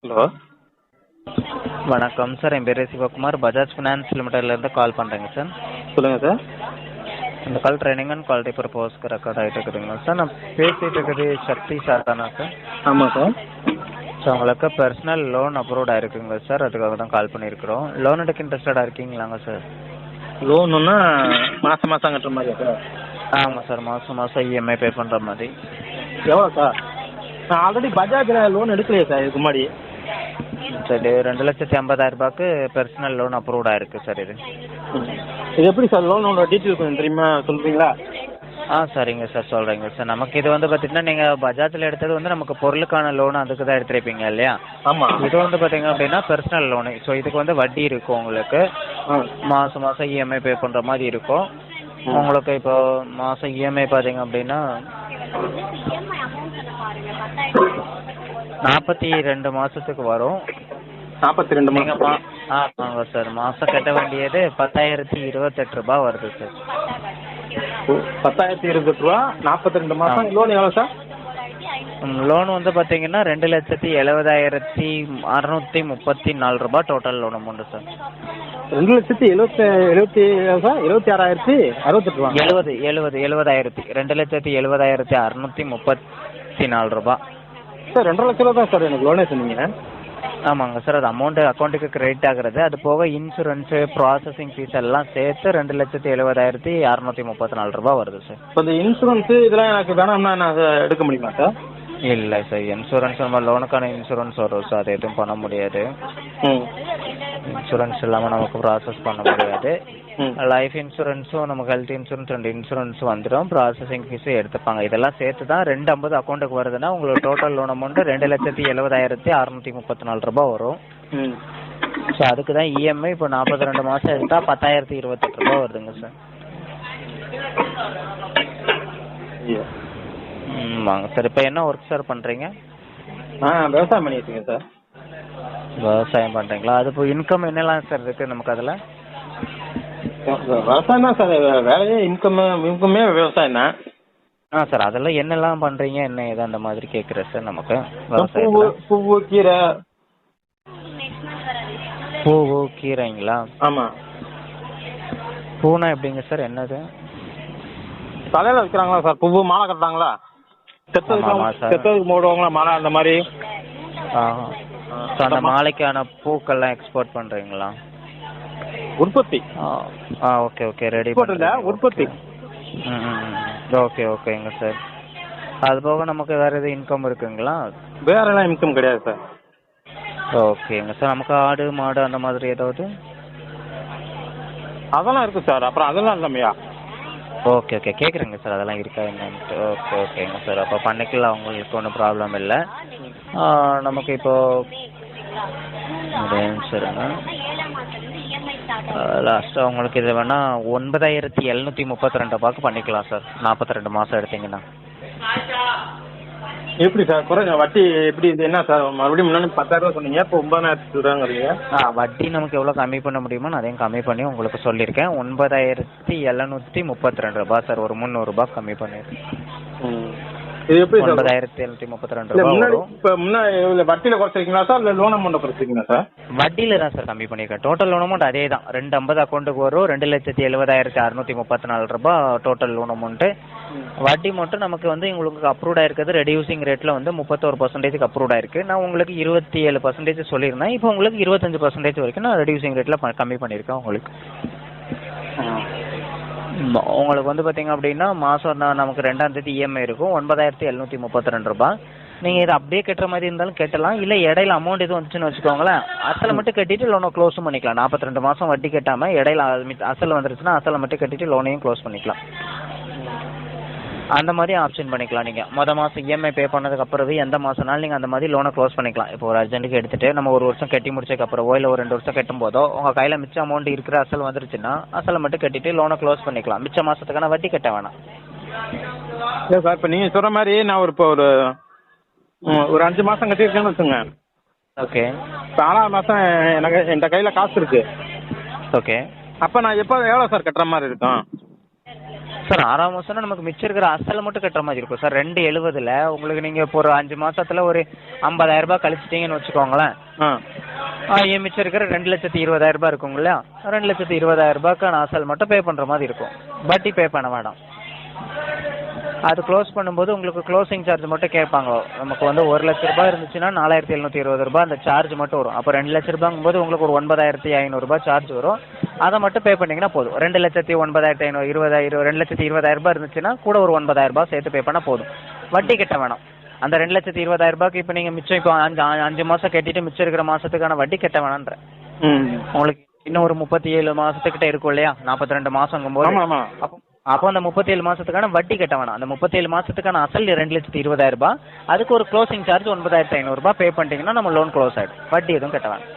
Hello. வணக்கம் sir, என் பேர் Sivakumar. Bajaj finance லிமிடெட்லேருந்து கால் பண்ணுறேங்க சார். சொல்லுங்கள் சார். இந்த கால் ட்ரைனிங் அண்ட் குவாலிட்டி பர்பஸ்க்கு ரெக்கார்ட் ஆகிட்டு இருக்குதுங்களா சார்? நான் பேசிகிட்டு இருக்கிறது சக்தி சார் தானா சார்? ஆமாம் சார். ஸோ உங்களுக்கு பர்சனல் லோன் அப்ரூவ்ட் ஆகிருக்குங்களா சார்? அதுக்காக தான் கால் பண்ணியிருக்கிறோம். லோன் எடுக்க இன்ட்ரெஸ்டடாக இருக்கீங்களாங்க சார்? லோனுன்னா மாதம் மாதம் கட்டுற மாதிரியா சார்? ஆமாம் சார், மாதம் மாதம் இஎம்ஐ பே பண்ணுற மாதிரி. எவ்வளோ சார்? நான் ஆல்ரெடி பஜாஜில் லோன் எடுக்கலையே சார் இதுக்கு முன்னாடி. சரி, 2,50,000 பர்சனல் லோன் அப்ரூவ்ட் ஆகிருக்கு சார். இது எப்படி சார் லோனோட டீட்டெயில் கொஞ்சம் தெரியுமா சொல்கிறீங்களா? சரிங்க சார், சொல்கிறேங்க சார். நமக்கு இது வந்து பார்த்தீங்கன்னா, நீங்கள் பஜாஜில் எடுத்தது வந்து நமக்கு பொருளுக்கான லோன் அதுக்கு தான் எடுத்துருப்பீங்க இல்லையா? ஆமாம். இது வந்து பார்த்தீங்க அப்படின்னா பர்சனல் லோனு. ஸோ இதுக்கு வந்து வட்டி இருக்கும் உங்களுக்கு. மாதம் மாதம் இஎம்ஐ பே பண்ணுற மாதிரி இருக்கும் உங்களுக்கு. இப்போ மாதம் இஎம்ஐ பார்த்தீங்க அப்படின்னா 42 மாதத்துக்கு வரும். 42 நீங்கள் ஆமாங்க சார். மாதம் கட்ட வேண்டியது 10,028 வருது சார். 10,028 ரூபா 42 மாதம். லோன் எவ்வளோ சார்? லோன் வந்து பார்த்தீங்கன்னா 2,70,634 டோட்டல் லோன் அமௌண்ட்டு சார். 2,76,068 ரூபா. 2,70,634 சார் 2.5 லட்ச ரூபா தான் சார் எனக்கு லோனே சொன்னீங்க. ஆமாங்க சார். அது அமௌண்ட்டு அக்கௌண்ட்டுக்கு கிரெடிட் ஆகுறது. அது போக இன்சூரன்ஸு ப்ராசஸிங் ஃபீஸ் எல்லாம் சேர்த்து 2,70,634 வருது சார். இப்போ இந்த இன்சூரன்ஸு இதெல்லாம் எனக்கு வேணாம்னா நான் எடுக்க முடியுமா சார்? இல்லை சார், இன்சூரன்ஸ் நம்ம லோனுக்கான இன்சூரன்ஸ் வரும் சார். அது எதுவும் பண்ண முடியாது. இன்சூரன்ஸ் இல்லாமல் நமக்கு ப்ராசஸ் பண்ண முடியாது. லைஃப் இன்சூரன்ஸும் நமக்கு ஹெல்த் இன்சூரன்ஸ் 2 இன்சூரன்ஸ் வந்துடும். ப்ராசஸிங் ஃபீஸும் எடுத்துப்பாங்க. இதெல்லாம் சேர்த்து தான் 250 அக்கௌண்ட்டுக்கு வருதுன்னா உங்களுக்கு டோட்டல் லோன் அமௌண்ட்டு 2,70,634 வரும். ஸோ அதுக்கு தான் இஎம்ஐ இப்போ 42 மாதம் எடுத்தால் 10,028 வருதுங்க சார். வாங்க சார். இப்போ என்ன ஒர்க் சார் பண்ணுறீங்க? விவசாயம் பண்ணிட்டுருக்கேன் சார். விவசாயம் பண்ணுறீங்களா? அது இப்போ இன்கம் என்னெல்லாம் சார் இருக்குது நமக்கு அதில்? விவசாயம் தான் சார் வேலையே. இன்கமே விவசாயம் தான். சார் அதெல்லாம் என்னெல்லாம் பண்ணுறீங்க, என்ன ஏதோ அந்த மாதிரி கேட்குறேன் சார். நமக்கு பூவு கீரை. பூவு கீரைங்களா? ஆமாம். பூனா எப்படிங்க சார்? என்னது தலையில் வைக்கிறாங்களா சார்? பூவு மாலை கட்டுறாங்களா? செத்ததுக்கு போடுவாங்களா மாலை அந்த மாதிரி? ஸோ அந்த மாலைக்கான பூக்கள்லாம் எக்ஸ்போர்ட் பண்ணுறீங்களா? உற்பத்தி. Okay okay. ரெடி பண்ணுறீங்களா? உற்பத்தி. ஓகே ஓகேங்க சார். அது போக நமக்கு வேறு எதுவும் இன்கம் இருக்குங்களா? வேறெல்லாம் இன்கம் கிடையாது சார். ஓகேங்க சார். நமக்கு ஆடு மாடு அந்த மாதிரி ஏதாவது? அதெல்லாம் இருக்குது சார். அப்புறம் அதெல்லாம் இல்லைமையா? ஓகே ஓகே, கேட்குறேங்க சார். அதெல்லாம் இருக்கா என்னன்ட்டு. ஓகே ஓகேங்க சார். அப்போ பண்ணிக்கலாம், உங்களுக்கு ஒன்றும் ப்ராப்ளம் இல்லை. நமக்கு இப்போது சரிங்க லாஸ்ட்டாக உங்களுக்கு இது வேணால் 9,732 பண்ணிக்கலாம் சார். 42 மாதம் எடுத்தீங்கன்னா. எப்படி சார் குறைஞ்ச வட்டி எப்படி? இது என்ன சார் மறுபடியும் முன்னாடி 10,000 சொன்னீங்க, இப்போ 9,000 சொல்கிறாங்கிறீங்க. வட்டி நமக்கு எவ்வளோ கம்மி பண்ண முடியுமோ நான் அதையும் கம்மி பண்ணி உங்களுக்கு சொல்லியிருக்கேன். 9,732 சார். ஒரு 300 கம்மி பண்ணியிருக்கேன். இது எப்படி 9,732 வரும். இப்போ முன்னாடி வட்டியில் குறைச்சிருக்கீங்களா சார், இல்லை லோன் அமௌண்ட்டை குறைச்சிருக்கீங்களா சார்? வட்டியில் தான் சார் கம்மி பண்ணியிருக்கேன். டோட்டல் லோன் அமௌண்ட் அதே தான். 250 அக்கௌண்ட்டுக்கு வரும். 2,70,634 டோட்டல் லோன் அமௌண்ட்டு. வட்டி மட்டும் நமக்கு வந்து உங்களுக்கு அப்ரூவ்ட் ஆயிருக்கிறது ரெடியூசிங் ரேட்டில் வந்து 31% அப்ரூவ்ட் ஆயிருக்கு. நான் உங்களுக்கு 27% சொல்லியிருந்தேன். இப்போ உங்களுக்கு 25% வரைக்கும் நான் ரெடியூசிங் ரேட்டில் கம்மி பண்ணியிருக்கேன் உங்களுக்கு. உங்களுக்கு வந்து பார்த்தீங்க அப்படின்னா மாதம் நமக்கு 2ஆம் தேதி இஎம்ஐ இருக்கும் 9,732. நீங்கள் இதை அப்படியே கட்டுற மாதிரி இருந்தாலும் கட்டலாம். இல்லை இடையில அமௌண்ட் எதுவும் வந்துச்சுன்னு வச்சுக்கோங்களேன், அசலை மட்டும் கட்டிட்டு லோனை க்ளோஸும் பண்ணிக்கலாம். 42 மாதம் வட்டி கட்டாமல் இடையில அசல் வந்துருச்சுன்னா அசலை மட்டும் கட்டிட்டு லோனையும் க்ளோஸ் பண்ணிக்கலாம். அந்த மாதிரி ஆப்ஷன் பண்ணிக்கலாம். நீங்கள் மாதம் இஎம்ஐ பே பண்ணதுக்கப்புறம் எந்த மாதம்னாலும் நீங்கள் அந்த மாதிரி லோனை க்ளோஸ் பண்ணிக்கலாம். இப்போ ஒரு அர்ஜென்ட்டுக்கு எடுத்துகிட்டு நம்ம 1 வருஷம் கட்டி முடிச்சதுக்கப்புறமோ இல்லை ஒரு 2 வருஷம் கட்டும் போதோ உங்கள் கையில் மிச்ச அமௌண்ட் இருக்கிற அசல் வந்துருச்சுன்னா அசலை மட்டும் கட்டிட்டு லோனை க்ளோஸ் பண்ணிக்கலாம். மிச்ச மாதத்துக்கான வட்டி கட்ட வேணாம். இல்லை சார், இப்போ நீங்கள் சொல்கிற மாதிரி நான் ஒரு 5 மாதம் கட்டியிருக்கேன்னு வச்சுங்க. ஓகே. இப்போ 6ஆவது மாதம் எனக்கு என் கையில் காசு இருக்குது. ஓகே. அப்போ நான் எவ்வளோ சார் கட்டுற மாதிரி இருக்கும்? சார் 6ஆம் மாதம்னா நமக்கு மிச்சம் இருக்கிற அசலை மட்டும் கட்டுற மாதிரி இருக்கும் சார். 270ல் உங்களுக்கு நீங்கள் இப்போ ஒரு 5 மாசத்துல ஒரு 50,000 ரூபாய் கழிச்சிட்டீங்கன்னு வச்சுக்கோங்களேன். மிச்சம் இருக்கிற 2,20,000 ரூபாய் இருக்குங்களா, 2,20,000 ரூபாய்க்கான அசல் மட்டும் பே பண்ணுற மாதிரி இருக்கும். வட்டி பே பண்ண வேண்டாம். அது க்ளோஸ் பண்ணும்போது உங்களுக்கு க்ளோசிங் சார்ஜ் மட்டும் கேட்பாங்க. நமக்கு வந்து 1 லட்ச ரூபாய் இருந்துச்சுன்னா 4,720 ரூபாய் அந்த சார்ஜ் மட்டும் வரும். அப்போ 2 லட்ச ரூபாங்கும்போது உங்களுக்கு ஒரு 9,500 ரூபாய் சார்ஜ் வரும். அதை மட்டும் பே பண்ணிங்கன்னா போதும். 2,09,500 2,20,000 ரூபாய் இருந்துச்சுன்னா கூட ஒரு 9,000 ரூபாய் சேர்த்து பே பண்ணால் போதும். வட்டி கட்ட வேணாம். அந்த 2,20,000 ரூபாய்க்கு இப்போ நீங்கள் மிச்சம் இப்போ 5 மாதம் கட்டிட்டு மிச்சம் இருக்கிற மாதத்துக்கான வட்டி கட்ட வேணான்ற. உங்களுக்கு இன்னும் ஒரு 37 மாதத்துக்கிட்ட இருக்கும் இல்லையா, 42 மாதங்கும்போது அப்போ அந்த 37 மாதத்துக்கான வட்டி கட்ட வேணாம். அந்த 37 மாதத்துக்கான அசல் 2,20,000 ரூபாய், அதுக்கு ஒரு க்ளோசிங் சார்ஜ் 9,500 ரூபாய் பே பண்ணிட்டீங்கன்னா நம்ம லோன் க்ளோஸ் ஆகிடும். வட்டி எதுவும் கட்ட வேணாம்.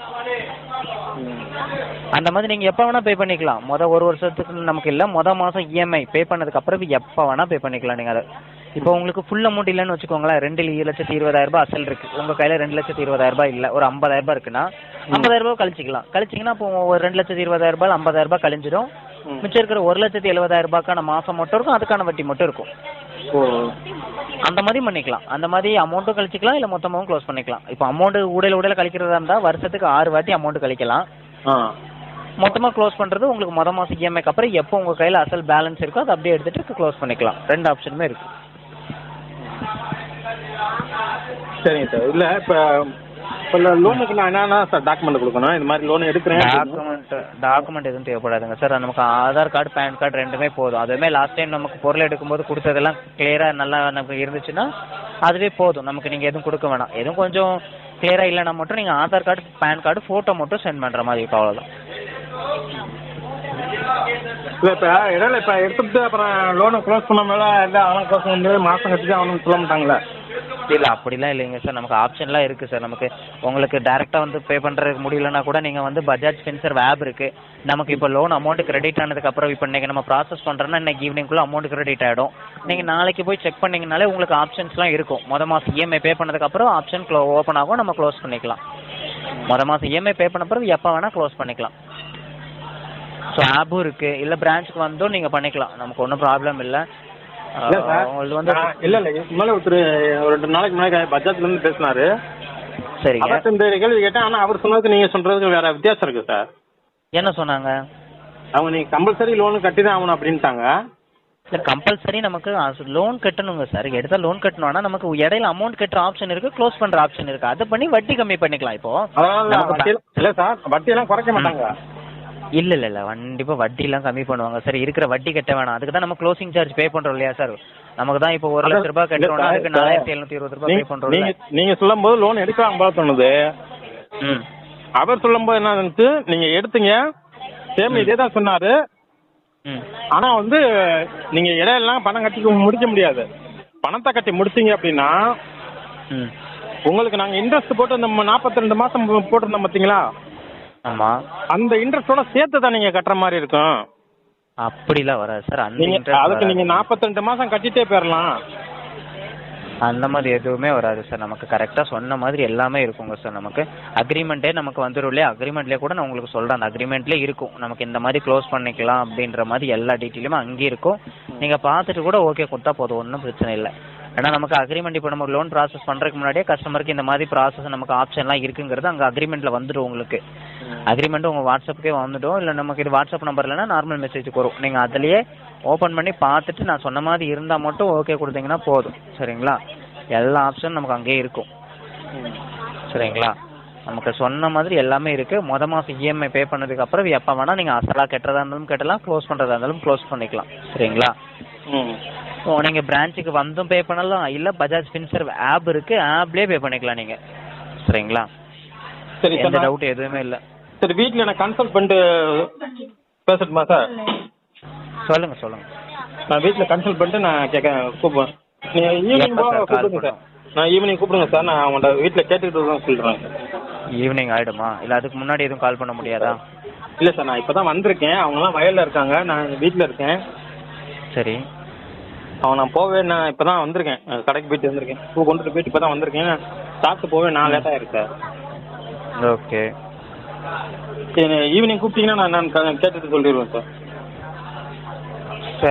அந்த மாதிரி நீங்கள் எப்போ வேணால் பே பண்ணிக்கலாம். ஒரு வருஷத்துக்கு நமக்கு இல்லை, மாதம் இஎம்ஐ பே பண்ணதுக்கப்புறம் எப்போ வேணால் பே பண்ணிக்கலாம் நீங்கள் அதை. இப்போ உங்களுக்கு ஃபுல் அமௌண்ட் இல்லைன்னு வச்சுக்கோங்களேன், 2,20,000 ரூபாய் அசல் இருக்குது, உங்கள் கையில் 2,20,000 ரூபாய் இல்லை, ஒரு 50,000 ரூபாய் இருக்குன்னா 50,000 ரூபாய் கழிச்சிங்கன்னா இப்போ ஒரு 2,20,000 ரூபாய் 50,000 ரூபாய் கழிஞ்சிடும். மிச்சம் இருக்கிற 1,70,000 ரூபாய்க்கான மாதம் மட்டும் இருக்கும், அதுக்கான வட்டி மட்டும் இருக்கும். அந்த மாதிரி பண்ணிக்கலாம். அந்த மாதிரி அமௌண்ட்டும் கழிச்சிக்கலாம், இல்லை மொத்தமாகவும் க்ளோஸ் பண்ணிக்கலாம். இப்போ அமௌண்ட் ஊடையில் கழிக்கிறதா இருந்தால் வருஷத்துக்கு 6 வாட்டி அமௌண்ட் கழிக்கலாம். மொத்தமாக க்ளோஸ் பண்ணுறது உங்களுக்கு மாதம் இஎம்ஐக்கு அப்புறம் எப்போ உங்கள் கையில் அசல் பேலன்ஸ் இருக்கோ அதை அப்படியே எடுத்துகிட்டு க்ளோஸ் பண்ணிக்கலாம். 2 ஆப்ஷனுமே இருக்குது. சரிங்க சார். இல்லை இப்போ லோனுக்கு நான் என்னென்ன சார் டாக்குமெண்ட் கொடுக்கணும்? இந்த மாதிரி லோன் எடுக்கிறேன். டாக்குமெண்ட் எதுவும் தேவைப்படாதுங்க சார். நமக்கு ஆதார் கார்டு பேன் கார்டு ரெண்டுமே போதும். அதுவுமே லாஸ்ட் டைம் நமக்கு பொருள் எடுக்கும்போது கொடுத்ததெல்லாம் கிளியராக நல்லா நமக்கு இருந்துச்சுன்னா அதுவே போதும். நமக்கு நீங்கள் எதுவும் கொடுக்க வேணாம். எதுவும் கொஞ்சம் கிளியராக இல்லைன்னா மட்டும் நீங்கள் Aadhaar card PAN card photo மட்டும் சென்ட் பண்ணுற மாதிரி இருக்கும், அவ்வளோதான். இல்லை இப்போ இடையில இப்போ எடுத்துட்டு அப்புறம் லோனை க்ளோஸ் பண்ண மேலே இல்லை அதெல்லாம் க்ளோஸ் பண்ண முடியாது, மாதம் கட்டிட்டு அவனுக்கு சொல்ல மாட்டாங்களே? இல்லை அப்படிலாம் இல்லைங்க சார். நமக்கு ஆப்ஷன்லாம் இருக்குது சார். நமக்கு உங்களுக்கு டேரெக்டாக வந்து பே பண்ணுறதுக்கு முடியலன்னா கூட நீங்கள் வந்து பஜாஜ் ஃபின்சர்வ் ஆப் இருக்குது. நமக்கு இப்போ லோன் அமௌண்ட் கிரெடிட் ஆனதுக்கப்புறம் இப்போ இன்றைக்கி நம்ம ப்ராசஸ் பண்ணுறோன்னா இன்னைக்கு ஈவினிங்குள்ளே அமௌண்ட் கிரெடிட் ஆகிடும். நீங்கள் நாளைக்கு போய் செக் பண்ணிங்கனாலே உங்களுக்கு ஆப்ஷன்ஸ்லாம் இருக்கும். மாதம் இஎம்ஐ பே பண்ணதுக்கப்புறம் ஆப்ஷன் ஓப்பன் ஆகும், நம்ம க்ளோஸ் பண்ணிக்கலாம். மாதம் இஎம்ஐ பே பண்ண பிறகு எப்போ வேணால் க்ளோஸ் பண்ணிக்கலாம். ஸோ ஆப்பும் இருக்குது. இல்லை பிரான்ச்சுக்கு வந்தோம் நீங்கள் பண்ணிக்கலாம், நமக்கு ஒன்றும் ப்ராப்ளம் இல்லை. இல்லை சார், வந்து இல்லை முன்னாடி ஒருத்தர் ஒரு 2 நாளைக்கு முன்னாடி பஜாஜ்லேருந்து பேசினாரு. சரிங்க. இந்த கேள்வி கேட்டேன், ஆனால் அவர் சொன்னதுக்கு நீங்கள் சொல்கிறதுக்கு வேறு வித்தியாசம் இருக்குது சார். என்ன சொன்னாங்க அவங்க? நீங்கள் கம்பல்சரி லோனு கட்டி தான் ஆகணும் அப்படின்ட்டாங்க. இல்லை கம்பல்சரி நமக்கு லோன் கட்டணுங்க சார். எடுத்தால் லோன் கட்டணும்னா நமக்கு இடையில அமௌண்ட் கட்டுற ஆப்ஷன் இருக்குது, க்ளோஸ் பண்ணுற ஆப்ஷன் இருக்குது. அதை பண்ணி வட்டி கம்மி பண்ணிக்கலாம். இப்போது இல்லை சார், வட்டியெல்லாம் குறைக்க மாட்டாங்க. இல்லை இல்லை இல்லை கண்டிப்பாக வட்டிலாம் கம்மி பண்ணுவாங்க சார். இருக்கிற வட்டி கட்ட வேணாம். அதுக்கு தான் நம்ம க்ளோசிங் சார்ஜ் பே பண்ணுறோம் இல்லையா சார். நமக்கு தான் இப்போ 1 லட்ச ரூபாய் கட்டுறோம்னா அதுக்கு 4,720 ரூபாய் பே பண்ணுறோம். நீங்கள் சொல்லும்போது லோன் எடுக்கலாம் போல தோணுது. அவர் சொல்லும்போது என்ன இருந்துச்சு, நீங்கள் எடுத்தீங்க சேம் இதே தான் சொன்னார். ஆனால் வந்து நீங்கள் இடையெல்லாம் பணம் கட்டி முடிக்க முடியாது. பணத்தை கட்டி முடிச்சிங்க அப்படின்னா உங்களுக்கு நாங்கள் இன்ட்ரெஸ்ட் போட்டு அந்த 42 மாதம் போட்டிருந்தோம் பார்த்தீங்களா, ஆமாம், அந்த இன்ட்ரெஸ்டோட சேர்த்து தான் நீங்கள் கட்டுற மாதிரி இருக்கும். அப்படிலாம் வராது சார். அதுக்கு நீங்கள் 42 மாதம் கட்டிட்டே போயிடலாம். அந்த மாதிரி எதுவுமே வராது சார். நமக்கு கரெக்டாக சொன்ன மாதிரி எல்லாமே இருக்குங்க சார். நமக்கு அக்ரிமெண்ட்டே நமக்கு வந்துடும் இல்லையா, அக்ரிமெண்ட்லேயே கூட நான் உங்களுக்கு சொல்கிறேன். அந்த அக்ரிமெண்ட்லேயே இருக்கும் நமக்கு இந்த மாதிரி க்ளோஸ் பண்ணிக்கலாம் அப்படின்ற மாதிரி எல்லா டீட்டெயிலுமே அங்கேயும் இருக்கும். நீங்கள் பார்த்துட்டு கூட ஓகே கொடுத்தா போதும், ஒன்றும் பிரச்சனை இல்லை. ஏன்னா நமக்கு அக்ரிமெண்ட் இப்போ நம்ம லோன் ப்ராசஸ் பண்ணுறதுக்கு முன்னாடியே கஸ்டமருக்கு இந்த மாதிரி ப்ராசஸ் நமக்கு ஆப்ஷன்லாம் இருக்குங்கிறது அங்கே அக்ரிமெண்ட்டில் வந்துடும். உங்களுக்கு அக்ரிமெண்ட்டு உங்கள் வாட்ஸ்அப்புக்கே வந்துடும். இல்லை நமக்கு இது வாட்ஸ்அப் நம்பர் இல்லைன்னா நார்மல் மெசேஜுக்கு வரும். நீங்கள் அதுலேயே ஓப்பன் பண்ணி பார்த்துட்டு நான் சொன்ன மாதிரி இருந்தால் மட்டும் ஓகே கொடுத்தீங்கன்னா போதும். சரிங்களா? எல்லா ஆப்ஷனும் நமக்கு அங்கேயே இருக்கும். சரிங்களா? நமக்கு சொன்ன மாதிரி எல்லாமே இருக்குது. மாதம் இஎம்ஐ பே பண்ணதுக்கப்புறம் எப்போ வேணால் நீங்கள் அசலாக கட்டுறதா இருந்தாலும் கட்டலாம், க்ளோஸ் பண்ணுறதா இருந்தாலும் க்ளோஸ் பண்ணிக்கலாம். சரிங்களா? நீங்கள் பிரான்ச்சுக்கு வந்தும் பே பண்ணலாம், இல்லை பஜாஜ் ஃபின்சர்வ் ஆப் இருக்குது, ஆப்லேயே பே பண்ணிக்கலாம் நீங்கள். சரிங்களா? சரி, எந்த டவுட் எதுவுமே இல்லை. சரி, வீட்டில் நான் கன்சல்ட் பண்ணிட்டு பேசட்டுமா சார்? சொல்லுங்கள். நான் வீட்டில் கன்சல்ட் பண்ணிட்டு நான் கூப்பிடுவேன். நீங்கள் ஈவினிங் கூப்பிடுங்க சார். நான் ஈவினிங் கூப்பிடுங்க சார். நான் அவங்கள்ட்ட வீட்டில் கேட்டுக்கிட்டு தான் சொல்கிறேன். ஈவினிங் ஆகிடுமா? இல்லை அதுக்கு முன்னாடி எதுவும் கால் பண்ண முடியாதா? இல்லை சார், நான் இப்போ தான் வந்திருக்கேன். அவங்களாம் வயலில் இருக்காங்க, நான் வீட்டில் இருக்கேன். சரி. நான் நான் இப்போ தான் வந்திருக்கேன், கடைக்கு போயிட்டு வந்திருக்கேன். பூ கொண்டுட்டு போயிட்டு இப்போ தான் வந்திருக்கேன். சாப்பிட்டு போவேன், நான் லேட்டாக இருக்கேன். ஓகே, ஈவினிங் கூப்பிட்டீங்கன்னா நான் கேட்டுட்டு சொல்லிடுவேன் சார்.